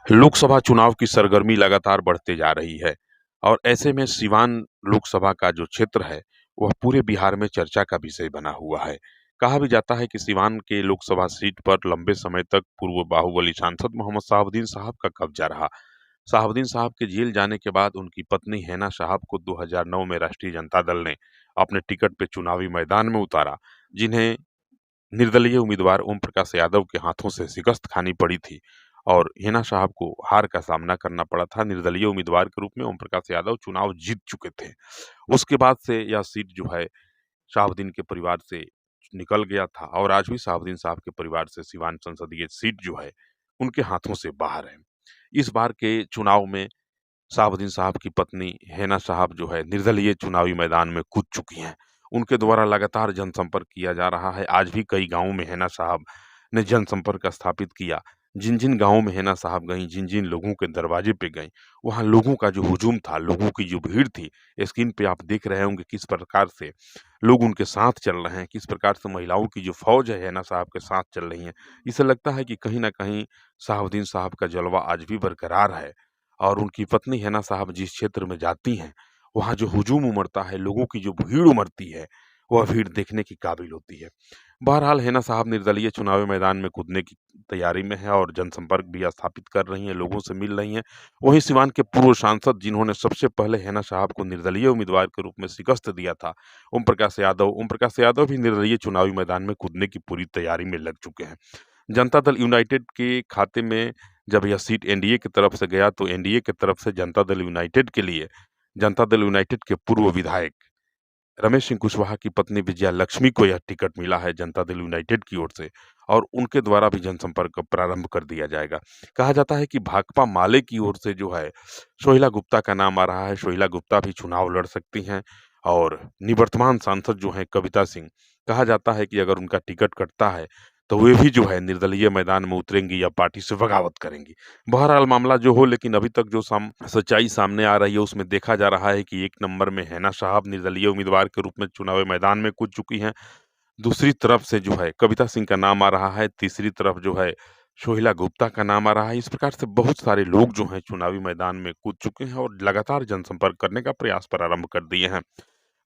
लोकसभा चुनाव की सरगर्मी लगातार बढ़ते जा रही है और ऐसे में सिवान लोकसभा का जो क्षेत्र है, वह पूरे बिहार में चर्चा का विषय बना हुआ है। कहा भी जाता है कि सिवान के लोकसभा सीट पर लंबे समय तक पूर्व बाहुबली सांसद मोहम्मद शहाबुद्दीन साहब का कब्जा रहा। शहाबुद्दीन साहब के जेल जाने के बाद उनकी पत्नी हैना साहब को 2009 में राष्ट्रीय जनता दल ने अपने टिकट पे चुनावी मैदान में उतारा, जिन्हें निर्दलीय उम्मीदवार ओम प्रकाश यादव के हाथों से शिकस्त खानी पड़ी थी और हिना साहब को हार का सामना करना पड़ा था। निर्दलीय उम्मीदवार के रूप में ओम प्रकाश यादव चुनाव जीत चुके थे। उसके बाद से यह सीट जो है शहाबुद्दीन के परिवार से निकल गया था और आज भी शहाबुद्दीन साहब के परिवार से सिवान संसदीय सीट जो है उनके हाथों से बाहर है। इस बार के चुनाव में शहाबुद्दीन साहब की पत्नी हैना साहब जो है निर्दलीय चुनावी मैदान में कूद चुकी हैं। उनके द्वारा लगातार जनसंपर्क किया जा रहा है। आज भी कई गाँवों में हैना साहब ने जनसंपर्क स्थापित किया। जिन-जिन गाँवों में हैना साहब गईं, जिन-जिन लोगों के दरवाजे पे गईं, वहाँ लोगों का जो हुजूम था, लोगों की जो भीड़ थी, स्क्रीन पे आप देख रहे होंगे किस प्रकार से लोग उनके साथ चल रहे हैं, किस प्रकार से महिलाओं की जो फ़ौज है हैना साहब के साथ चल रही है। इससे लगता है कि कहीं न कहीं शहाबुद्दीन साहब का जलवा आज भी बरकरार है। और उनकी पत्नी हैना साहब जिस क्षेत्र में जाती हैं, वहाँ जो हुजूम उमड़ता है, लोगों की जो भीड़ उमड़ती है, वह भीड़ देखने की काबिल होती है। बहरहाल हैना साहब निर्दलीय चुनावी मैदान में कूदने की तैयारी में हैं और जनसंपर्क भी स्थापित कर रही हैं, लोगों से मिल रही हैं। वहीं सिवान के पूर्व सांसद जिन्होंने सबसे पहले हैना साहब को निर्दलीय उम्मीदवार के रूप में शिकस्त दिया था, ओम प्रकाश यादव भी निर्दलीय चुनावी मैदान में कूदने की पूरी तैयारी में लग चुके हैं। जनता दल यूनाइटेड के खाते में जब यह सीट एनडीए की तरफ से गया तो एनडीए की तरफ से जनता दल यूनाइटेड के लिए जनता दल यूनाइटेड के पूर्व विधायक रमेश सिंह कुशवाहा की पत्नी विजया लक्ष्मी को यह टिकट मिला है जनता दल यूनाइटेड की ओर से और उनके द्वारा भी जनसंपर्क प्रारंभ कर दिया जाएगा। कहा जाता है कि भाकपा माले की ओर से जो है सोहिला गुप्ता का नाम आ रहा है। सोहिला गुप्ता भी चुनाव लड़ सकती हैं और निवर्तमान सांसद जो हैं कविता सिंह, कहा जाता है कि अगर उनका टिकट कटता है तो वे भी जो है निर्दलीय मैदान में उतरेंगी या पार्टी से बगावत करेंगी। बहरहाल मामला जो हो लेकिन अभी तक जो सच्चाई सामने आ रही है उसमें देखा जा रहा है कि एक नंबर में हैना साहब निर्दलीय उम्मीदवार के रूप में चुनावी मैदान में कूद चुकी हैं। दूसरी तरफ से जो है कविता सिंह का नाम आ रहा है, तीसरी तरफ जो है सोहिला गुप्ता का नाम आ रहा है। इस प्रकार से बहुत सारे लोग जो हैं चुनावी मैदान में कूद चुके हैं और लगातार जनसंपर्क करने का प्रयास प्रारंभ कर दिए हैं।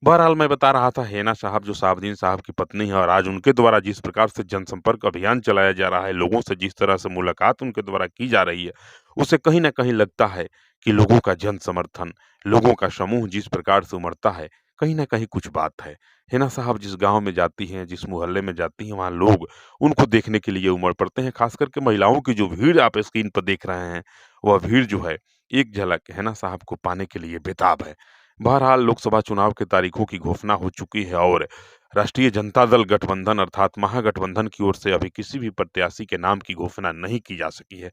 बहरहाल मैं बता रहा था हैना साहब जो शहाबुद्दीन साहब की पत्नी है और आज उनके द्वारा जिस प्रकार से जनसंपर्क अभियान चलाया जा रहा है, लोगों से जिस तरह से मुलाकात उनके द्वारा की जा रही है, उससे कहीं न कहीं लगता है कि लोगों का जन समर्थन, लोगों का समूह जिस प्रकार से उमड़ता है, कहीं न कहीं कुछ बात है। हैना साहब जिस गाँव में जाती हैं, जिस मोहल्ले में जाती हैं, वहाँ लोग उनको देखने के लिए उमड़ पड़ते हैं। खास करके महिलाओं की जो भीड़ आप स्क्रीन पर देख रहे हैं, वह भीड़ जो है, एक झलक हैना साहब को पाने के लिए बेताब है। बहरहाल लोकसभा चुनाव की तारीखों की घोषणा हो चुकी है और राष्ट्रीय जनता दल गठबंधन अर्थात महागठबंधन की ओर से अभी किसी भी प्रत्याशी के नाम की घोषणा नहीं की जा सकी है।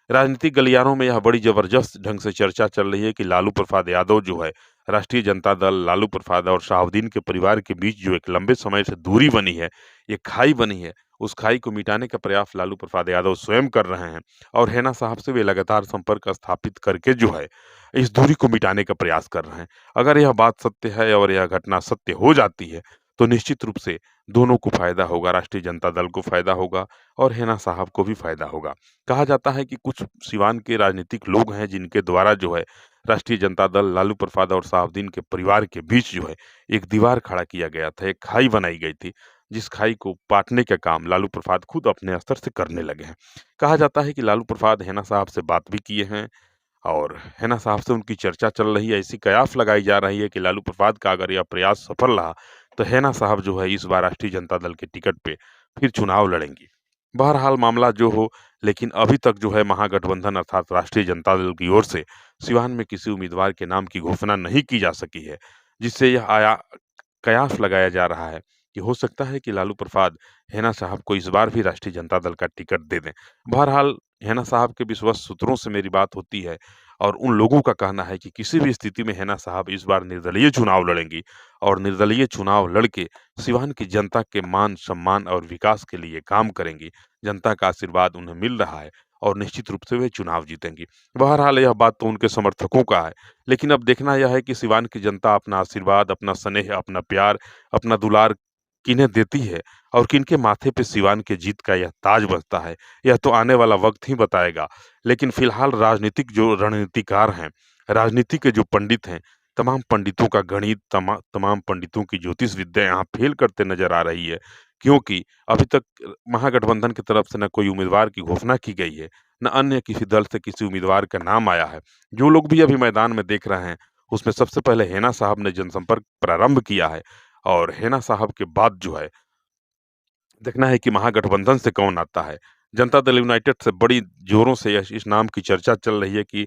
राजनीतिक गलियारों में यह बड़ी जबरदस्त ढंग से चर्चा चल रही है कि लालू प्रसाद यादव जो है राष्ट्रीय जनता दल, लालू प्रसाद और शहाबुद्दीन के परिवार के बीच जो एक लंबे समय से दूरी बनी है, एक खाई बनी है, उस खाई को मिटाने का प्रयास लालू प्रसाद यादव स्वयं कर रहे हैं और हैना साहब से वे लगातार संपर्क स्थापित करके जो है इस दूरी को मिटाने का प्रयास कर रहे हैं। अगर यह बात सत्य है और यह घटना सत्य हो जाती है, तो निश्चित रूप से दोनों को फ़ायदा होगा, राष्ट्रीय जनता दल को फ़ायदा होगा और हैना साहब को भी फ़ायदा होगा। कहा जाता है कि कुछ सिवान के राजनीतिक लोग हैं जिनके द्वारा जो है राष्ट्रीय जनता दल, लालू प्रसाद और शहाबुद्दीन के परिवार के बीच जो है एक दीवार खड़ा किया गया था, एक खाई बनाई गई थी, जिस खाई को पाटने का काम लालू प्रसाद खुद अपने स्तर से करने लगे हैं। कहा जाता है कि लालू प्रसाद हैना साहब से बात भी किए हैं और हैना साहब से उनकी चर्चा चल रही है। ऐसी कयास लगाई जा रही है कि लालू प्रसाद का अगर यह प्रयास सफल रहा, तो हैना साहब जो है इस बार राष्ट्रीय जनता दल के टिकट पे फिर चुनाव लड़ेंगी। बहरहाल मामला जो हो, लेकिन अभी तक जो है महागठबंधन अर्थात राष्ट्रीय जनता दल की ओर से सिवान में किसी उम्मीदवार के नाम की घोषणा नहीं की जा सकी है, जिससे यह कयास लगाया जा रहा है कि हो सकता है कि लालू प्रसाद हैना साहब को इस बार भी राष्ट्रीय जनता दल का टिकट दे दें। बहरहाल हैना साहब के विश्वस्त सूत्रों से मेरी बात होती है और उन लोगों का कहना है कि किसी भी स्थिति में हैना साहब इस बार निर्दलीय चुनाव लड़ेंगी और निर्दलीय चुनाव लड़के सिवान की जनता के मान, सम्मान और विकास के लिए काम करेंगी। जनता का आशीर्वाद उन्हें मिल रहा है और निश्चित रूप से वे चुनाव जीतेंगी। बहरहाल यह बात तो उनके समर्थकों का है, लेकिन अब देखना यह है कि सिवान की जनता अपना आशीर्वाद, अपना स्नेह, अपना प्यार, अपना दुलार किन्हें देती है और किनके माथे पे सिवान के जीत का यह ताज बजता है, यह तो आने वाला वक्त ही बताएगा। लेकिन फिलहाल राजनीतिक जो रणनीतिकार हैं, राजनीति के जो पंडित हैं, तमाम पंडितों का गणित, तमाम पंडितों की ज्योतिष विद्या यहाँ फेल करते नजर आ रही है। क्योंकि अभी तक महागठबंधन की तरफ से न कोई उम्मीदवार की घोषणा की गई है, न अन्य किसी दल से किसी उम्मीदवार का नाम आया है। जो लोग भी अभी मैदान में देख रहे हैं, उसमें सबसे पहले हेना साहब ने जनसंपर्क प्रारंभ किया है और हेना साहब के बाद जो है, देखना है कि महागठबंधन से कौन आता है। जनता दल यूनाइटेड से बड़ी जोरों से इस नाम की चर्चा चल रही है कि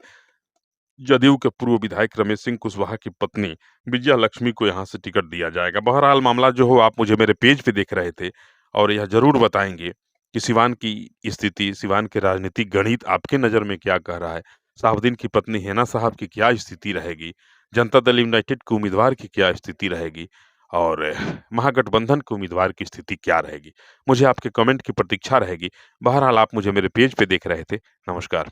जदयू के पूर्व विधायक रमेश सिंह कुशवाहा की पत्नी विजया लक्ष्मी को यहाँ से टिकट दिया जाएगा। बहरहाल मामला जो हो, आप मुझे मेरे पेज पे देख रहे थे और यह ज़रूर बताएँगे कि सिवान की स्थिति, सिवान के राजनीतिक गणित आपके नज़र में क्या कह रहा है? साहबुद्दीन की पत्नी हिना साहब की क्या स्थिति रहेगी? जनता दल यूनाइटेड के उम्मीदवार की क्या स्थिति रहेगी? और महागठबंधन के उम्मीदवार की स्थिति क्या रहेगी? मुझे आपके कमेंट की प्रतीक्षा रहेगी। बहरहाल आप मुझे मेरे पेज पे देख रहे थे। नमस्कार।